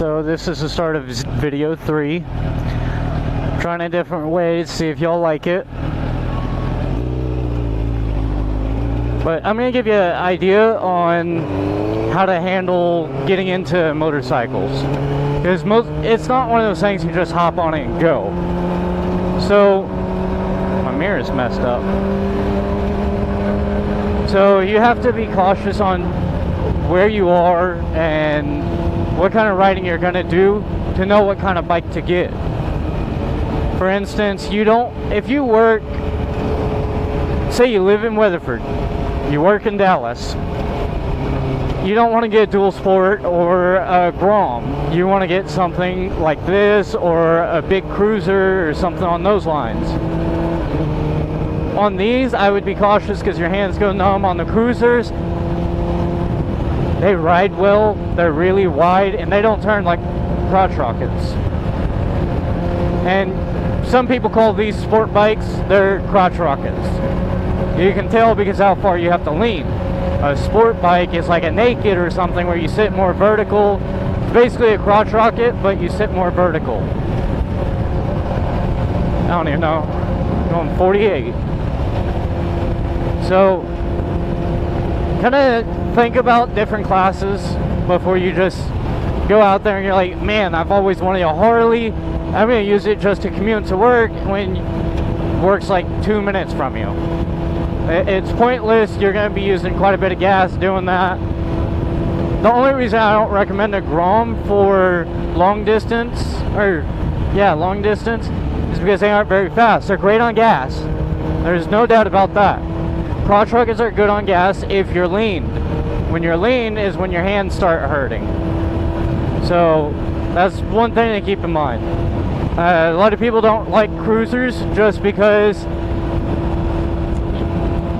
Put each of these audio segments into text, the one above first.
So this is the start of video 3. Trying a different way to see if y'all like it. But I'm going to give you an idea on how to handle getting into motorcycles. Because it's not one of those things you just hop on it and go. So, my mirror's messed up. So you have to be cautious on where you are and what kind of riding you're going to do to know what kind of bike to get. For instance, if you work, say you live in Weatherford, you work in Dallas, you don't want to get a dual sport or a Grom. You want to get something like this or a big cruiser or something on those lines. On these, I would be cautious because your hands go numb. On the cruisers, they ride well, they're really wide, and they don't turn like crotch rockets. And some people call these sport bikes, they're crotch rockets. You can tell because how far you have to lean. A sport bike is like a naked or something where you sit more vertical. It's basically a crotch rocket, but you sit more vertical. I don't even know. I'm going 48. So, kind of think about different classes before you just go out there and you're like, man, I've always wanted a Harley. I'm going to use it just to commute to work when work's like 2 minutes from you. It's pointless. You're going to be using quite a bit of gas doing that. The only reason I don't recommend a Grom for long distance, is because they aren't very fast. They're great on gas. There's no doubt about that. Crotch rockets are good on gas if you're lean. When you're lean is when your hands start hurting. So that's one thing to keep in mind. A lot of people don't like cruisers just because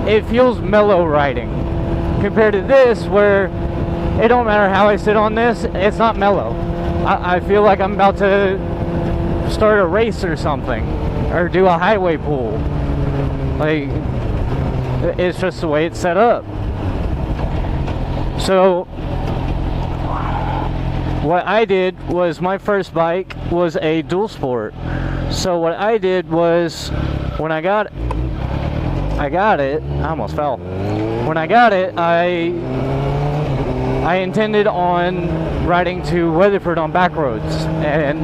it feels mellow riding compared to this, where it don't matter how I sit on this, it's not mellow. I feel like I'm about to start a race or something, or do a highway pull. Like, it's just the way it's set up. So what I did was, my first bike was a dual sport. So what I did was, when I got it, I almost fell. When I got it, I intended on riding to Weatherford on back roads, and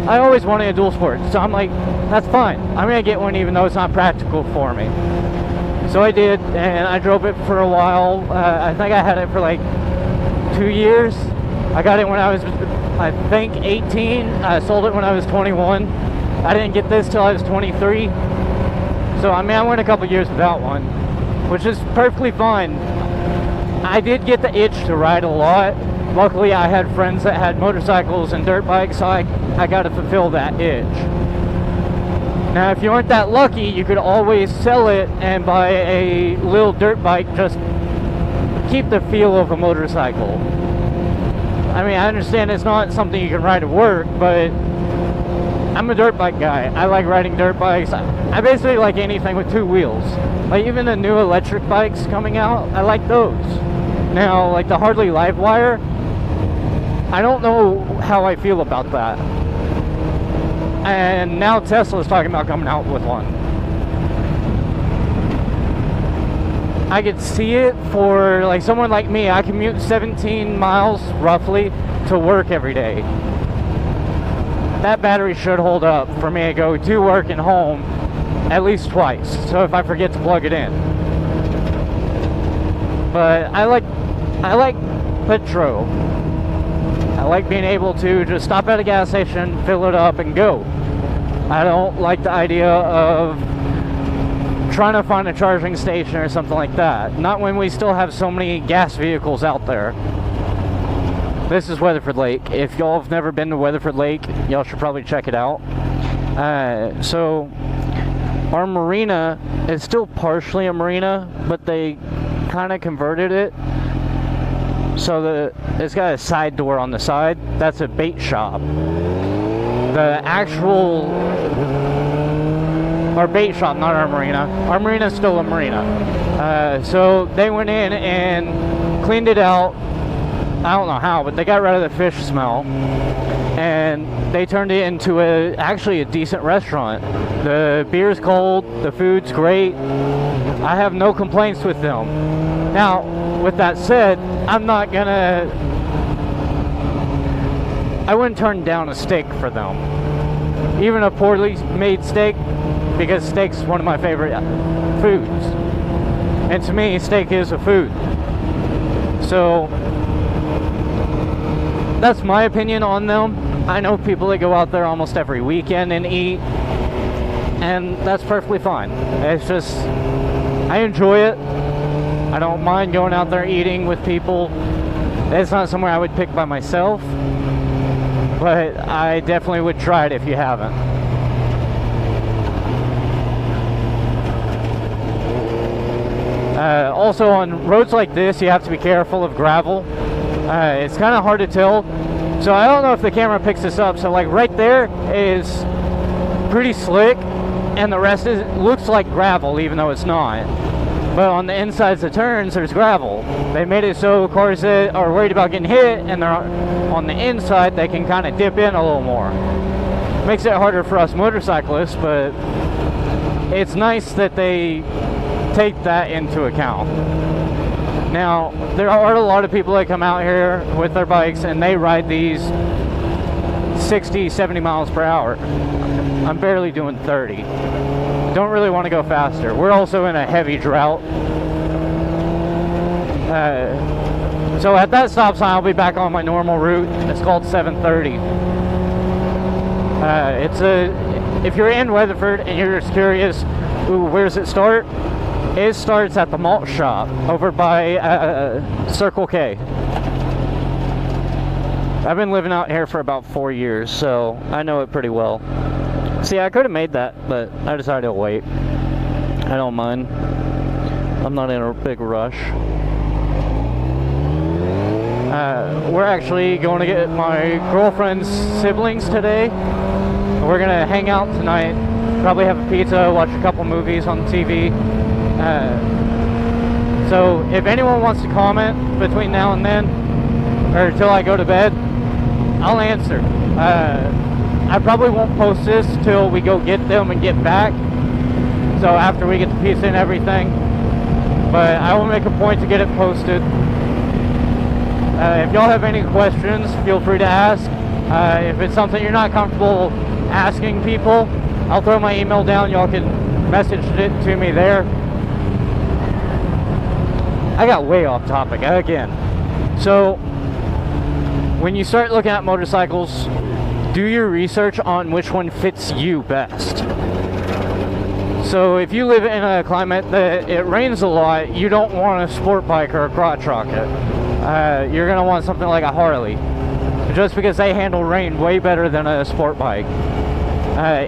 I always wanted a dual sport, so I'm like, that's fine. I'm gonna get one even though it's not practical for me. So I did, and I drove it for a while. I think I had it for like 2 years. I got it when I was, I think, 18. I sold it when I was 21. I didn't get this till I was 23. So, I mean, I went a couple years without one, which is perfectly fine. I did get the itch to ride a lot. Luckily, I had friends that had motorcycles and dirt bikes, so I got to fulfill that itch. Now, if you aren't that lucky, you could always sell it and buy a little dirt bike, just keep the feel of a motorcycle. I mean, I understand it's not something you can ride to work, but I'm a dirt bike guy. I like riding dirt bikes. I basically like anything with 2 wheels. Like even the new electric bikes coming out, I like those. Now, like the Harley Livewire, I don't know how I feel about that. And now Tesla's talking about coming out with one. I could see it for like someone like me. I commute 17 miles roughly to work every day. That battery should hold up for me to go to work and home at least twice, so if I forget to plug it in. But I like petrol. I like being able to just stop at a gas station, fill it up, and go. I don't like the idea of trying to find a charging station or something like that. Not when we still have so many gas vehicles out there. This is Weatherford Lake. If y'all have never been to Weatherford Lake, y'all should probably check it out. So our marina is still partially a marina, but they kind of converted it. So it's got a side door on the side. That's a bait shop. The actual, our bait shop, not our marina. Our marina is still a marina. So they went in and cleaned it out, I don't know how, but they got rid of the fish smell, and they turned it into actually a decent restaurant. The beer's cold, the food's great. I have no complaints with them. Now, with that said, I wouldn't turn down a steak for them, even a poorly made steak, because steak's one of my favorite foods, and to me, steak is a food. So that's my opinion on them. I know people that go out there almost every weekend and eat, and that's perfectly fine. It's just, I enjoy it. I don't mind going out there eating with people. It's not somewhere I would pick by myself, but I definitely would try it if you haven't. Also, on roads like this, you have to be careful of gravel. It's kind of hard to tell. So I don't know if the camera picks this up. So like right there is pretty slick, and the rest looks like gravel, even though it's not. But on the insides of turns, there's gravel. They made it so cars that are worried about getting hit and they're on the inside, they can kind of dip in a little more. Makes it harder for us motorcyclists, but it's nice that they take that into account. Now, there are a lot of people that come out here with their bikes and they ride these 60, 70 miles per hour. I'm barely doing 30. Don't really want to go faster. We're also in a heavy drought. So at that stop sign, I'll be back on my normal route. It's called 730. If you're in Weatherford and you're just curious, where does it start? It starts at the malt shop over by Circle K. I've been living out here for about 4 years, so I know it pretty well. See, I could have made that, but I decided to wait. I don't mind. I'm not in a big rush. We're actually going to get my girlfriend's siblings today. We're going to hang out tonight, probably have a pizza, watch a couple movies on TV. So if anyone wants to comment between now and then, or until I go to bed, I'll answer. I probably won't post this till we go get them and get back, so after we get the pizza and everything, but I will make a point to get it posted. If y'all have any questions, feel free to ask. If it's something you're not comfortable asking people, I'll throw my email down. Y'all can message it to me there. I got way off topic again. So when you start looking at motorcycles, do your research on which one fits you best. So if you live in a climate that it rains a lot, you don't want a sport bike or a crotch rocket. You're going to want something like a Harley, just because they handle rain way better than a sport bike.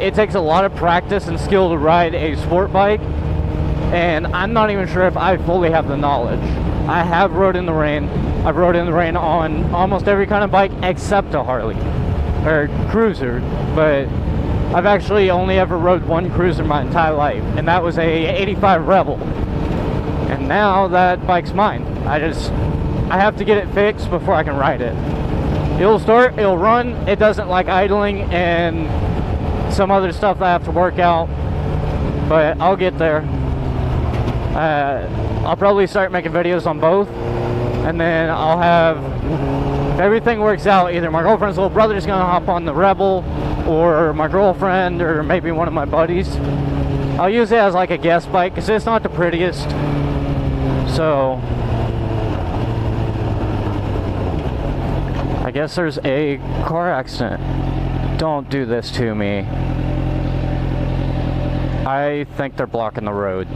It takes a lot of practice and skill to ride a sport bike, and I'm not even sure if I fully have the knowledge. I have rode in the rain. I've rode in the rain on almost every kind of bike except a Harley or cruiser, but I've actually only ever rode one cruiser my entire life, and that was a 85 Rebel. And now that bike's mine. I have to get it fixed before I can ride it. It'll start, it'll run, it doesn't like idling and some other stuff that I have to work out, but I'll get there. I'll probably start making videos on both, and then I'll have, if everything works out, either my girlfriend's little brother is going to hop on the Rebel, or my girlfriend, or maybe one of my buddies. I'll use it as like a guest bike, because it's not the prettiest. So I guess there's a car accident. Don't do this to me. I think they're blocking the road.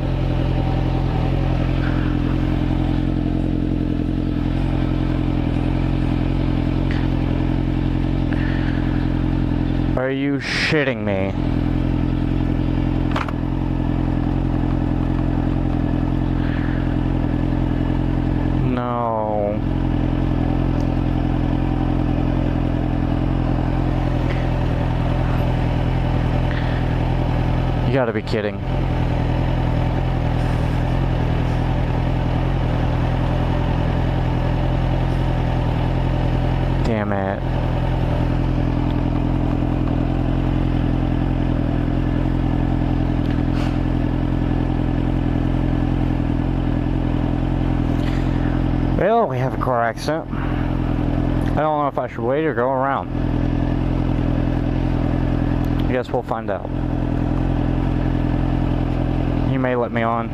Are you shitting me? No. You gotta be kidding. Oh, we have a car accident. I don't know if I should wait or go around. I guess we'll find out. You may let me on.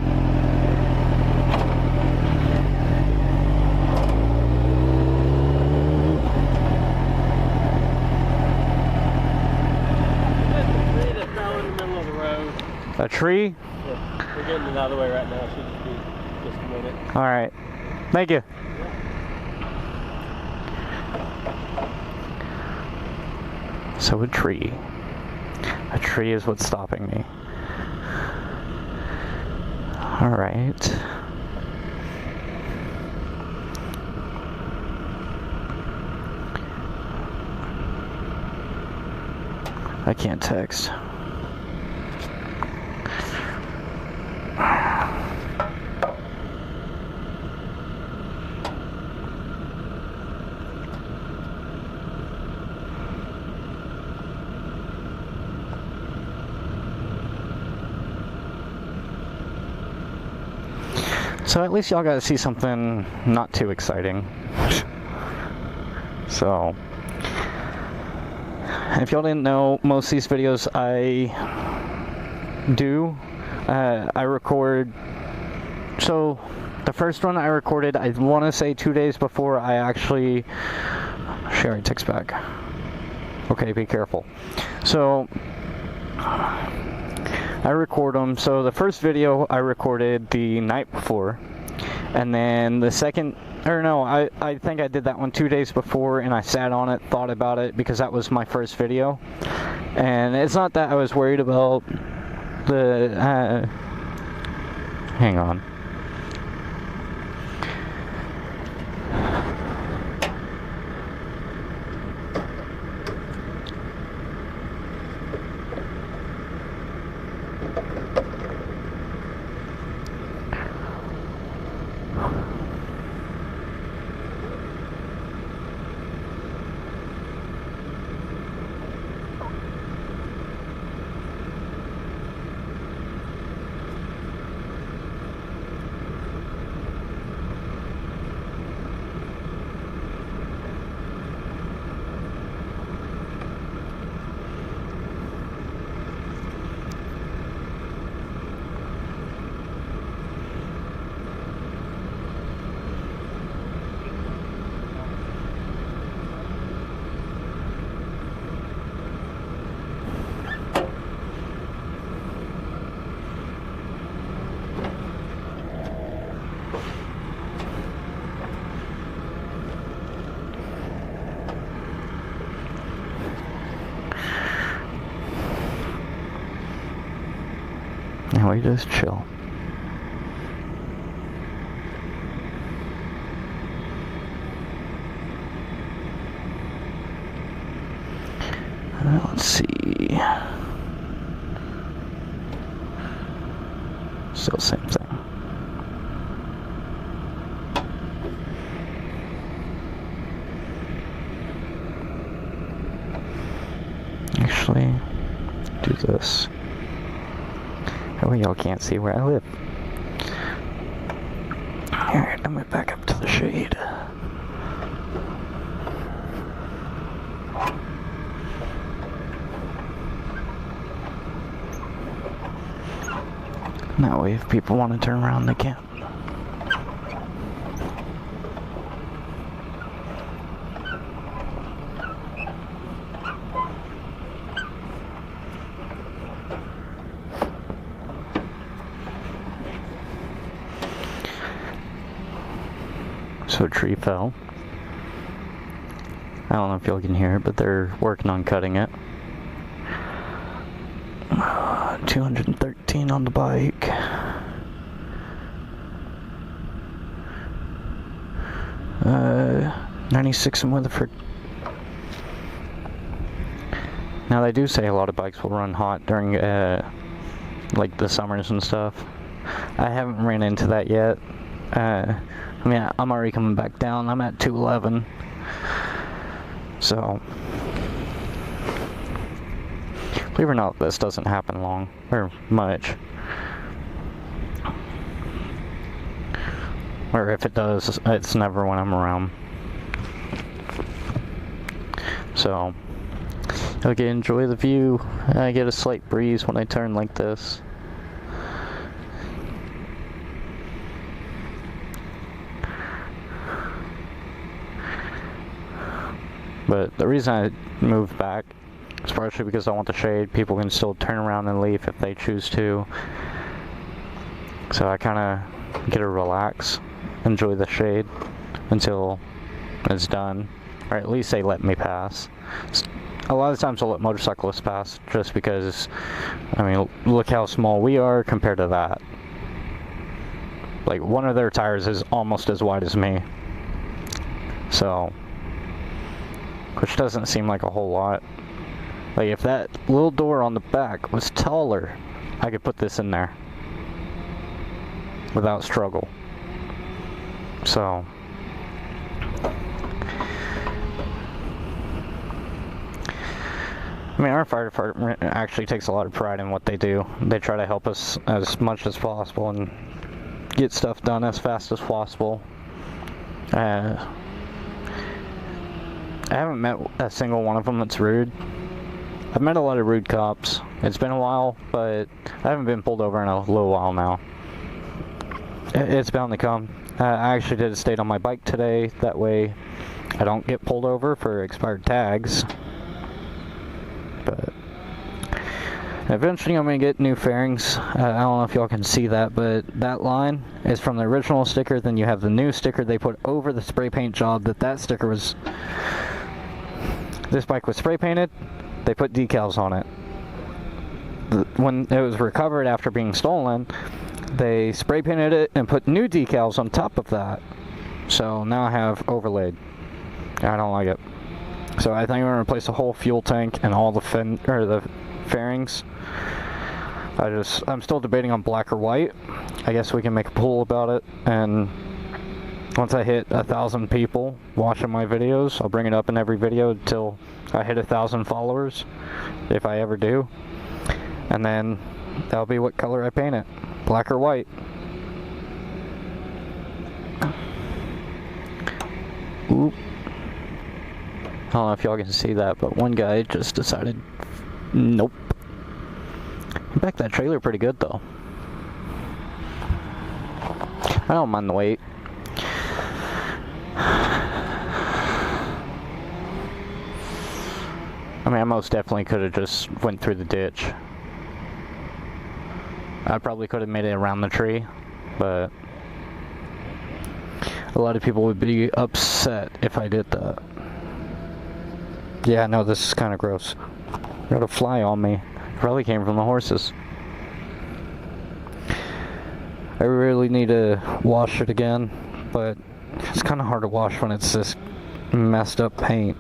A tree? Yeah, we're getting it out of the way right now. Should just be just a minute. Alright. Thank you. So a tree. A tree is what's stopping me. Alright. I can't text. So at least y'all got to see something not too exciting. So, if y'all didn't know, most of these videos I do, I record. So, the first one I recorded, I want to say 2 days before I actually. Sherry takes back. Okay, be careful. So, I record them. So the first video I recorded the night before, and then the second, or no, I think I did that one 2 days before, and I sat on it, thought about it, because that was my first video. And it's not that I was worried about the, hang on. Now we just chill. Let's see. Still same thing. Actually, do this. Oh, y'all can't see where I live. Alright, I'm gonna back up to the shade. That way, if people want to turn around, they can. So a tree fell. I don't know if y'all can hear it, but they're working on cutting it. 213 on the bike. Uh, 96 in Weatherford. Now they do say a lot of bikes will run hot during like the summers and stuff. I haven't ran into that yet. I mean, I'm already coming back down. I'm at 211. So, believe it or not, this doesn't happen long or much. Or if it does, it's never when I'm around. So, okay, enjoy the view. I get a slight breeze when I turn like this. But the reason I moved back is partially because I want the shade. People can still turn around and leave if they choose to. So I kind of get to relax, enjoy the shade until it's done. Or at least they let me pass. A lot of times I'll let motorcyclists pass just because, I mean, look how small we are compared to that. Like, one of their tires is almost as wide as me. So, which doesn't seem like a whole lot. Like, if that little door on the back was taller, I could put this in there without struggle. So, I mean, our fire department actually takes a lot of pride in what they do. They try to help us as much as possible and get stuff done as fast as possible. I haven't met a single one of them that's rude. I've met a lot of rude cops. It's been a while, but I haven't been pulled over in a little while now. It's bound to come. I actually did a state on my bike today. That way I don't get pulled over for expired tags. But eventually I'm going to get new fairings. I don't know if y'all can see that, but that line is from the original sticker. Then you have the new sticker they put over the spray paint job that sticker was... This bike was spray painted. They put decals on it. When it was recovered after being stolen, they spray painted it and put new decals on top of that. So now I have overlaid. I don't like it. So I think I'm gonna replace the whole fuel tank and all the fairings. I'm still debating on black or white. I guess we can make a poll about it, and once I hit 1,000 people watching my videos, I'll bring it up in every video until I hit 1,000 followers, if I ever do. And then that'll be what color I paint it, black or white. Oop. I don't know if y'all can see that, but one guy just decided, nope. He backed that trailer pretty good though. I don't mind the weight. I mean, I most definitely could have just went through the ditch. I probably could have made it around the tree, but a lot of people would be upset if I did that. Yeah, no, this is kind of gross. Got a fly on me. Probably came from the horses. I really need to wash it again, but it's kind of hard to wash when it's this messed up paint.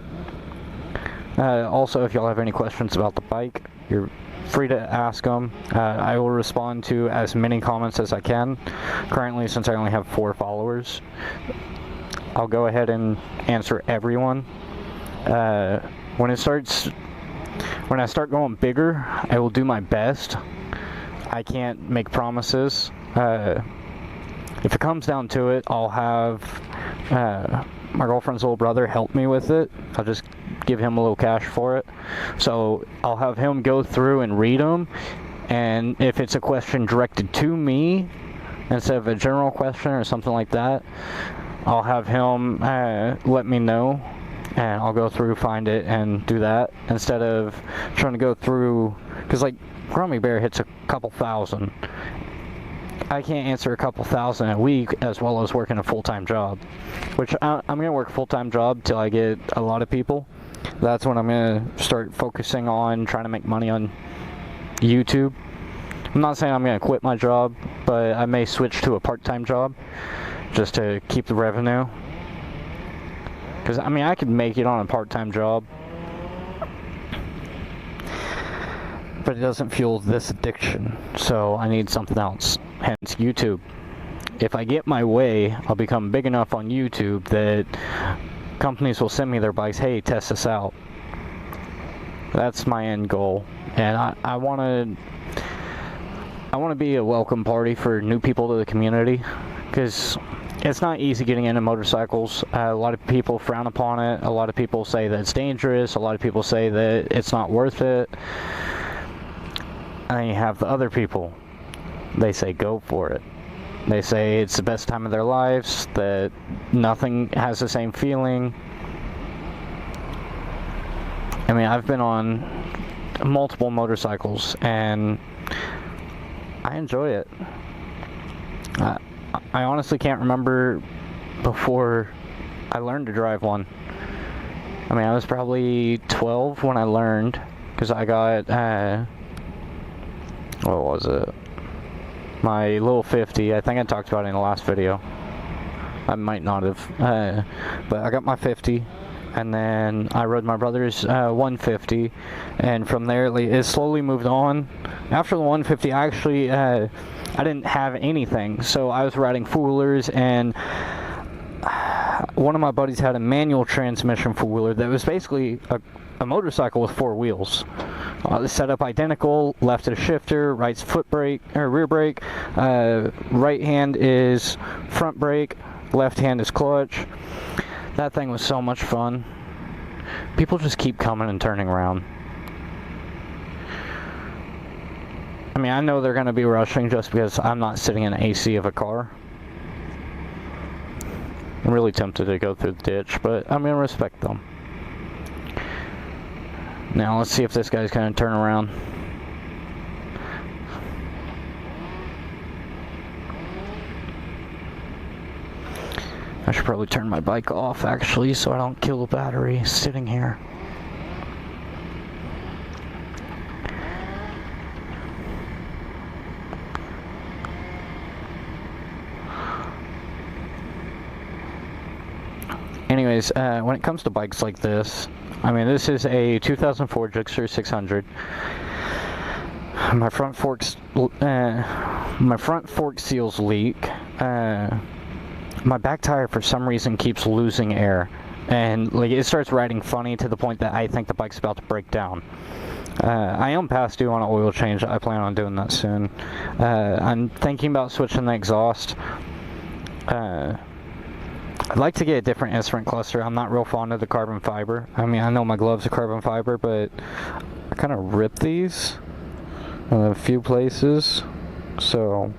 Also, if y'all have any questions about the bike, you're free to ask them. I will respond to as many comments as I can. Currently, since I only have 4 followers, I'll go ahead and answer everyone. When I start going bigger, I will do my best. I can't make promises. If it comes down to it, I'll have my girlfriend's little brother help me with it. I'll just give him a little cash for it. So I'll have him go through and read them, and if it's a question directed to me instead of a general question or something like that, I'll have him let me know, and I'll go through, find it, and do that instead of trying to go through, because like Crummy Bear hits a couple thousand. I can't answer a couple thousand a week as well as working a full-time job, which I'm going to work a full-time job till I get a lot of people. That's when I'm going to start focusing on trying to make money on YouTube. I'm not saying I'm going to quit my job, but I may switch to a part-time job just to keep the revenue. Because, I mean, I could make it on a part-time job, but it doesn't fuel this addiction, so I need something else, hence YouTube. If I get my way, I'll become big enough on YouTube that companies will send me their bikes, hey, test this out. That's my end goal, and I want to be a welcome party for new people to the community, because it's not easy getting into motorcycles. A lot of people frown upon it. A lot of people say that it's dangerous. A lot of people say that it's not worth it. And then you have the other people. They say go for it. They say it's the best time of their lives, that nothing has the same feeling. I mean, I've been on multiple motorcycles, and I enjoy it. I honestly can't remember before I learned to drive one. I mean, I was probably 12 when I learned, because I got, what was it? My little 50. I think I talked about it in the last video. I might not have, but I got my 50. And then I rode my brother's 150, and from there it slowly moved on. After the 150, I actually I didn't have anything, so I was riding four-wheelers, and one of my buddies had a manual transmission four-wheeler that was basically a motorcycle with four wheels. Set up identical. Left is shifter, right's foot brake or rear brake, right hand is front brake, left hand is clutch. That thing was so much fun. People just keep coming and turning around. I mean, I know they're going to be rushing just because I'm not sitting in the AC of a car. I'm really tempted to go through the ditch, but I'm going to respect them. Now, let's see if this guy's going to turn around. I should probably turn my bike off, actually, so I don't kill the battery sitting here. Anyways, when it comes to bikes like this, I mean, this is a 2004 Gixxer 600. My front fork seals leak. My back tire for some reason keeps losing air, and like it starts riding funny to the point that I think the bike's about to break down. I am past due on an oil change. I plan on doing that soon. I'm thinking about switching the exhaust. I'd like to get a different instrument cluster. I'm not real fond of the carbon fiber. I mean, I know my gloves are carbon fiber, but I kind of rip these in a few places, so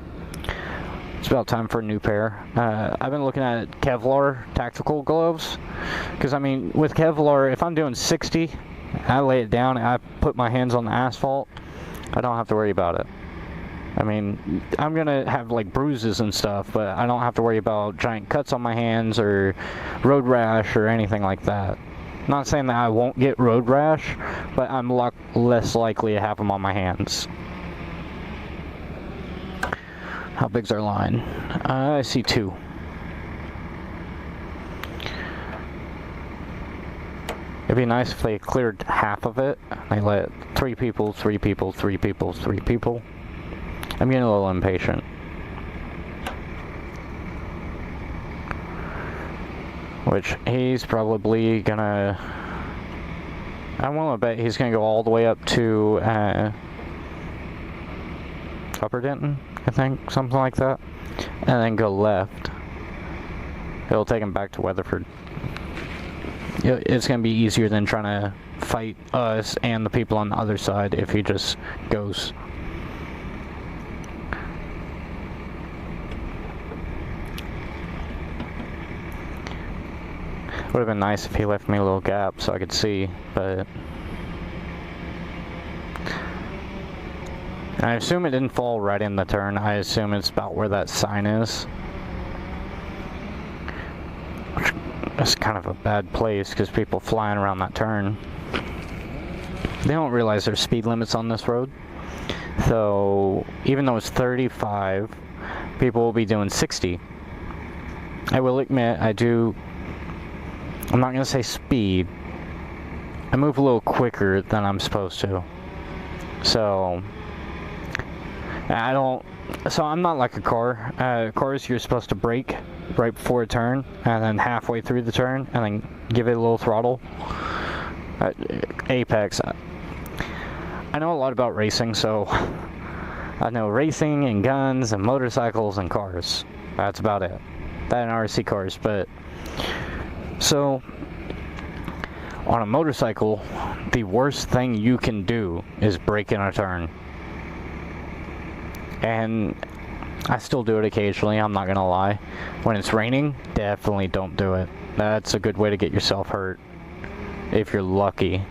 it's about time for a new pair. I've been looking at Kevlar tactical gloves, because I mean, with Kevlar, if I'm doing 60, I lay it down and I put my hands on the asphalt, I don't have to worry about it. I mean, I'm gonna have like bruises and stuff, but I don't have to worry about giant cuts on my hands or road rash or anything like that. Not saying that I won't get road rash, but I'm less likely to have them on my hands. How big's our line? I see 2. It'd be nice if they cleared half of it. They let 3 people, 3 people, 3 people, 3 people. I'm getting a little impatient. Which he's probably gonna... I'm willing to bet he's gonna go all the way up to Upper Denton, I think, something like that, and then go left. It'll take him back to Weatherford. It's gonna be easier than trying to fight us and the people on the other side if he just goes. Would have been nice if he left me a little gap so I could see, but I assume it didn't fall right in the turn. I assume it's about where that sign is. It's kind of a bad place because people flying around that turn. They don't realize there's speed limits on this road. So even though it's 35, people will be doing 60. I will admit, I'm not going to say speed. I move a little quicker than I'm supposed to. So I'm not like a car. Cars, you're supposed to brake right before a turn, and then halfway through the turn, and then give it a little throttle. Apex. I know a lot about racing, so I know racing and guns and motorcycles and cars. That's about it. That and RC cars, but so on a motorcycle, the worst thing you can do is brake in a turn. And I still do it occasionally, I'm not gonna lie. When it's raining, definitely don't do it. That's a good way to get yourself hurt, if you're lucky.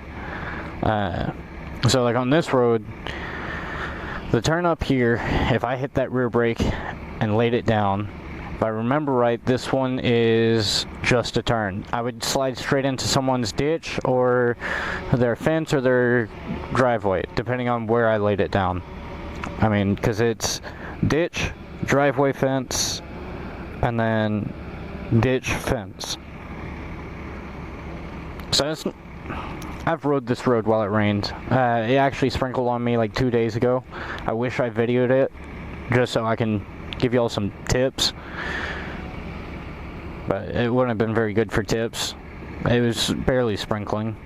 So like on this road, the turn up here, if I hit that rear brake and laid it down, if I remember right, this one is just a turn. I would slide straight into someone's ditch or their fence or their driveway, depending on where I laid it down. I mean, because it's ditch, driveway, fence, and then ditch, fence. So I've rode this road while it rained. It actually sprinkled on me like 2 days ago. I wish I videoed it just so I can give y'all some tips, but it wouldn't have been very good for tips. It was barely sprinkling.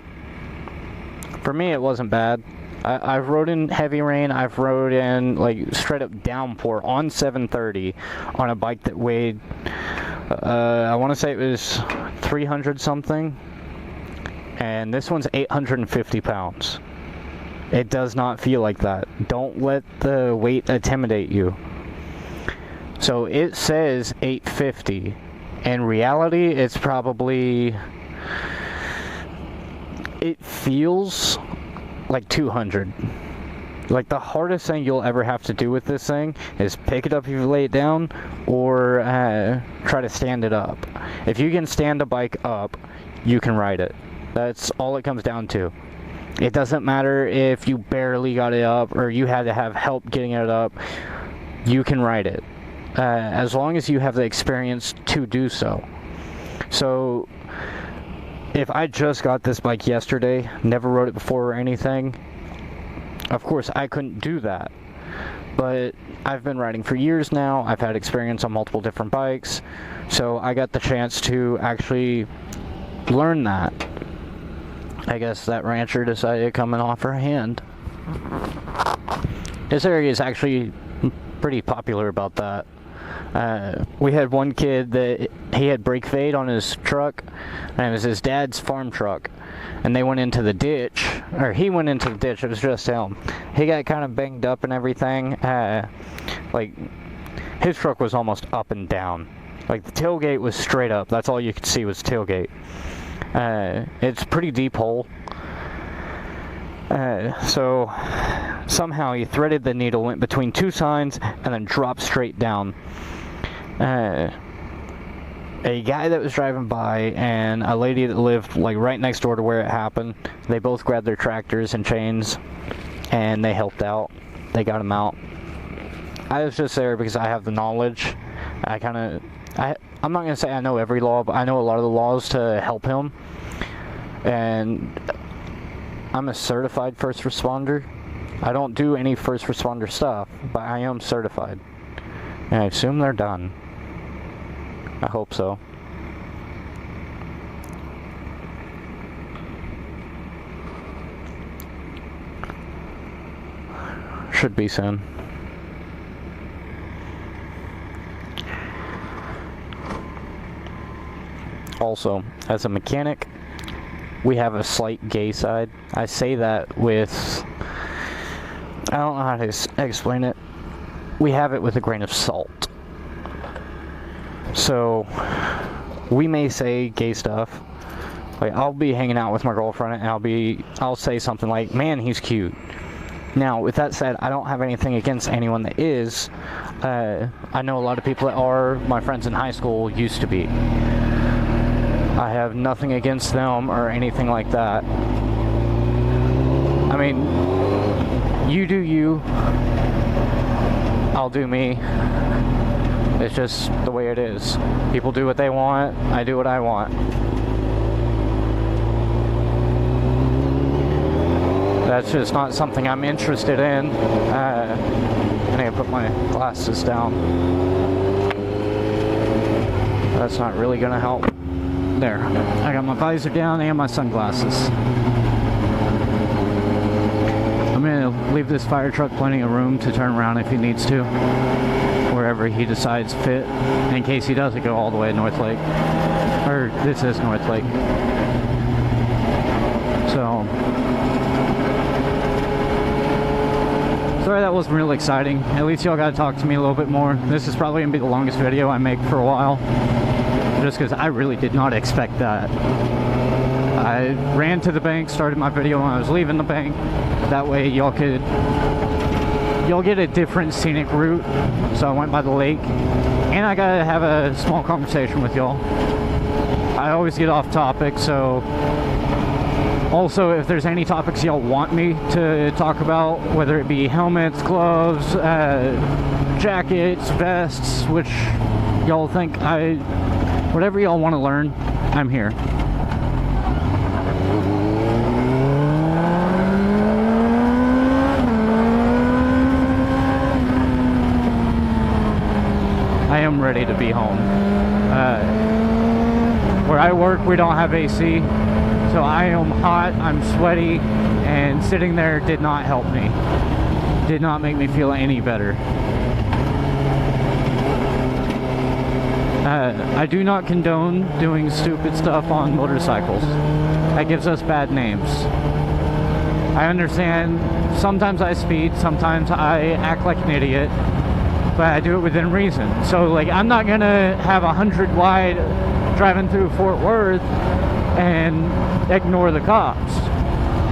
For me, it wasn't bad. I've rode in heavy rain. I've rode in like straight up downpour on 730 on a bike that weighed I want to say it was 300 something, and this one's 850 pounds. It does not feel like that. Don't let the weight intimidate you. So it says 850. In reality, it's probably, it feels like 200. Like the hardest thing you'll ever have to do with this thing is pick it up if you lay it down, or try to stand it up. If you can stand a bike up, you can ride it. That's all it comes down to. It doesn't matter if you barely got it up or you had to have help getting it up. You can ride it. As long as you have the experience to do so. So, if I just got this bike yesterday, never rode it before or anything, of course I couldn't do that. But I've been riding for years now. I've had experience on multiple different bikes. So I got the chance to actually learn that. I guess that rancher decided to come and offer a hand. This area is actually pretty popular about that. We had one kid that he had brake fade on his truck, and it was his dad's farm truck, and they went into the ditch, or he went into the ditch. It was just him. He got kind of banged up and everything. Like his truck was almost up and down. Like the tailgate was straight up. That's all you could see was tailgate. It's a pretty deep hole. So somehow he threaded the needle, went between two signs, and then dropped straight down. A guy that was driving by and a lady that lived like right next door to where it happened, they both grabbed their tractors and chains and they helped out. They got him out. I was just there because I have the knowledge. I'm not gonna say I know every law, but I know a lot of the laws to help him. And I'm a certified first responder. I don't do any first responder stuff, but I am certified. And I assume they're done. I hope so. Should be soon. Also, as a mechanic, we have a slight gay side. I say that with, I don't know how to explain it. We have it with a grain of salt. So, we may say gay stuff. Like, I'll be hanging out with my girlfriend and I'll say something like, man, he's cute. Now, with that said, I don't have anything against anyone that is. I know a lot of people that are. My friends in high school used to be. I have nothing against them or anything like that. I mean, you do you, I'll do me. It's just the way it is. People do what they want, I do what I want. That's just not something I'm interested in. I need to put my glasses down. That's not really gonna help. There, I got my visor down and my sunglasses. I'm gonna leave this fire truck plenty of room to turn around if he needs to. wherever he decides fit, in case he doesn't go all the way to North Lake. Or this is North Lake. So, sorry that wasn't real exciting. At least y'all got to talk to me a little bit more. This is probably going to be the longest video I make for a while, just because I really did not expect that. I ran to the bank, started my video when I was leaving the bank. That way y'all get a different scenic route. So I went by the lake, and I gotta have a small conversation with y'all. I always get off topic, so also if there's any topics y'all want me to talk about, whether it be helmets, gloves, jackets, vests, which y'all think whatever y'all want to learn, I'm here. I am ready to be home. Where I work, we don't have AC, so I am hot, I'm sweaty, and sitting there did not help me. Did not make me feel any better. I do not condone doing stupid stuff on motorcycles. That gives us bad names. I understand, sometimes I speed, sometimes I act like an idiot, but I do it within reason. So, like, I'm not gonna have 100 wide driving through Fort Worth and ignore the cops.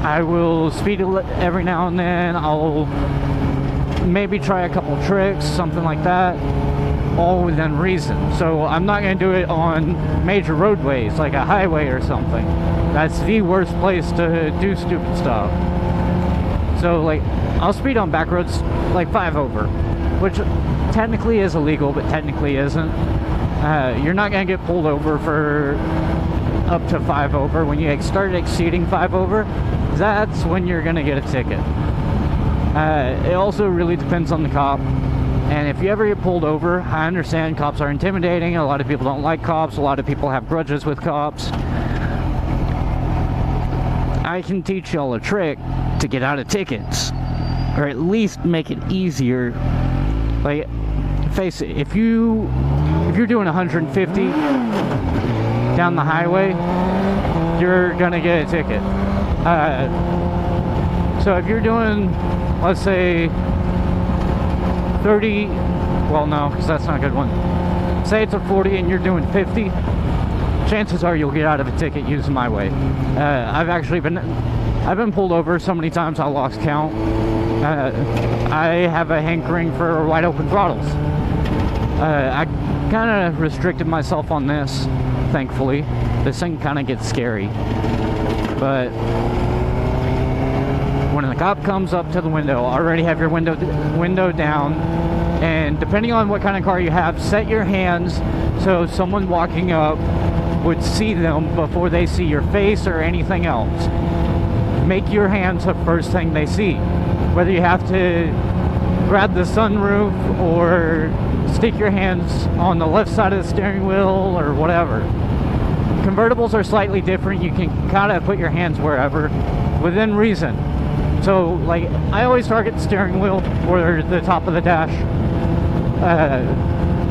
I will speed every now and then. I'll maybe try a couple tricks, something like that, all within reason. So I'm not gonna do it on major roadways like a highway or something. That's the worst place to do stupid stuff. So, like, I'll speed on back roads like 5 over, which technically is illegal, but technically isn't. You're not going to get pulled over for up to 5 over. When you start exceeding 5 over, that's when you're going to get a ticket. It also really depends on the cop. And if you ever get pulled over, I understand cops are intimidating. A lot of people don't like cops. A lot of people have grudges with cops. I can teach y'all a trick to get out of tickets, or at least make it easier. Like, face it, if you're doing 150 down the highway, you're gonna get a ticket. So if you're doing, let's say 30, well, no, because that's not a good one. Say it's a 40 and you're doing 50, chances are you'll get out of a ticket using my way. I've been pulled over so many times I lost count. I have a hankering for wide open throttles. I kind of restricted myself on this, thankfully. This thing kind of gets scary. But when the cop comes up to the window, already have your window down, and depending on what kind of car you have, set your hands so someone walking up would see them before they see your face or anything else. Make your hands the first thing they see. Whether you have to grab the sunroof or stick your hands on the left side of the steering wheel or whatever. Convertibles are slightly different. You can kind of put your hands wherever within reason. So, like, I always target the steering wheel or the top of the dash.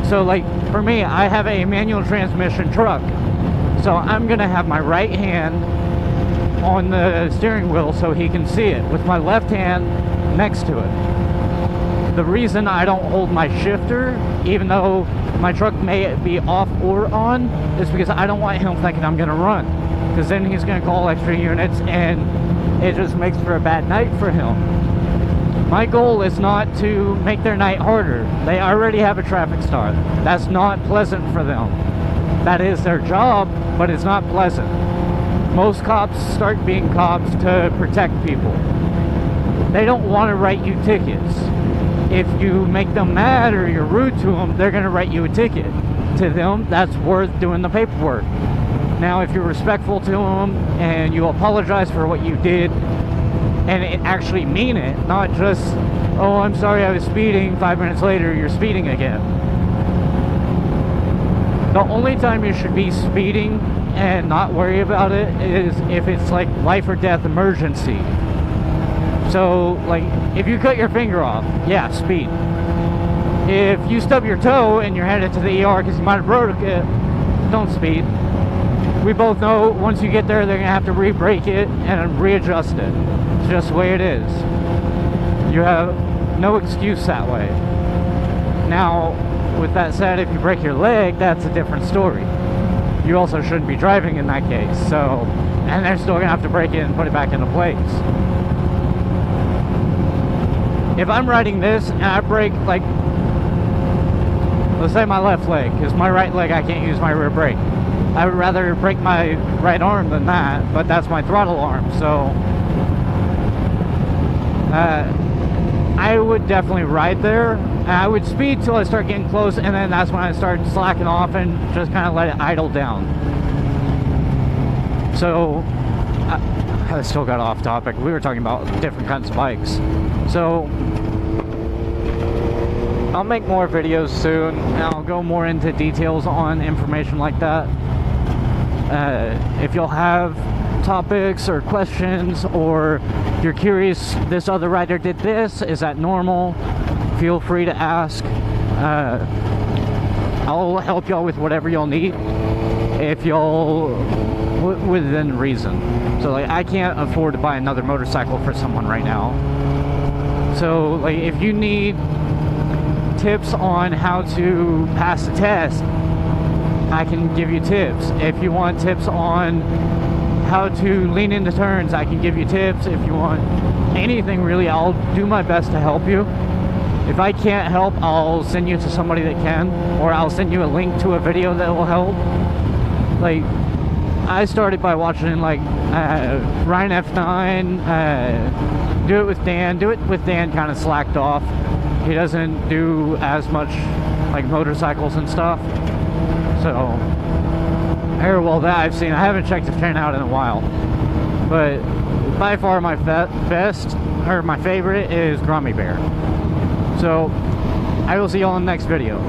So, like, for me, I have a manual transmission truck. So I'm gonna have my right hand on the steering wheel so he can see it, with my left hand next to it. The reason I don't hold my shifter, even though my truck may be off or on, is because I don't want him thinking I'm gonna run, because then he's gonna call extra units and it just makes for a bad night for him. My goal is not to make their night harder. They already have a traffic stop. That's not pleasant for them. That is their job, but it's not pleasant. Most cops start being cops to protect people. They don't want to write you tickets. If you make them mad or you're rude to them, they're going to write you a ticket. To them, that's worth doing the paperwork. Now, if you're respectful to them and you apologize for what you did and actually mean it, not just, oh, I'm sorry I was speeding, 5 minutes later you're speeding again. The only time you should be speeding and not worry about it is if it's like life or death emergency. So, like, if you cut your finger off, yeah, speed. If you stub your toe and you're headed to the ER because you might have broke it, don't speed. We both know once you get there, they're gonna have to re-brake it and readjust it. It's just the way it is. You have no excuse that way. Now, with that said, if you break your leg, that's a different story. You also shouldn't be driving in that case. So, and they're still gonna have to break it and put it back into place. If I'm riding this and I break, like, let's say my left leg, because my right leg I can't use my rear brake. I would rather break my right arm than that, but that's my throttle arm, so I would definitely ride there. I would speed till I start getting close, and then that's when I start slacking off and just kind of let it idle down. So I still got off topic. We were talking about different kinds of bikes. So I'll make more videos soon, and I'll go more into details on information like that. If you'll have topics or questions, or you're curious, this other rider did this, is that normal? Feel free to ask. I'll help y'all with whatever y'all need, if y'all within reason. So like, I can't afford to buy another motorcycle for someone right now. So like, if you need tips on how to pass the test, I can give you tips. If you want tips on how to lean into turns, I can give you tips. If you want anything really, I'll do my best to help you. If I can't help, I'll send you to somebody that can, or I'll send you a link to a video that will help. Like, I started by watching like Ryan F9, Do It With Dan. Do It With Dan kind of slacked off. He doesn't do as much like motorcycles and stuff. So, well, that I've seen. I haven't checked his channel out in a while. But by far my best, or my favorite, is Grummy Bear. So, I will see y'all in the next video.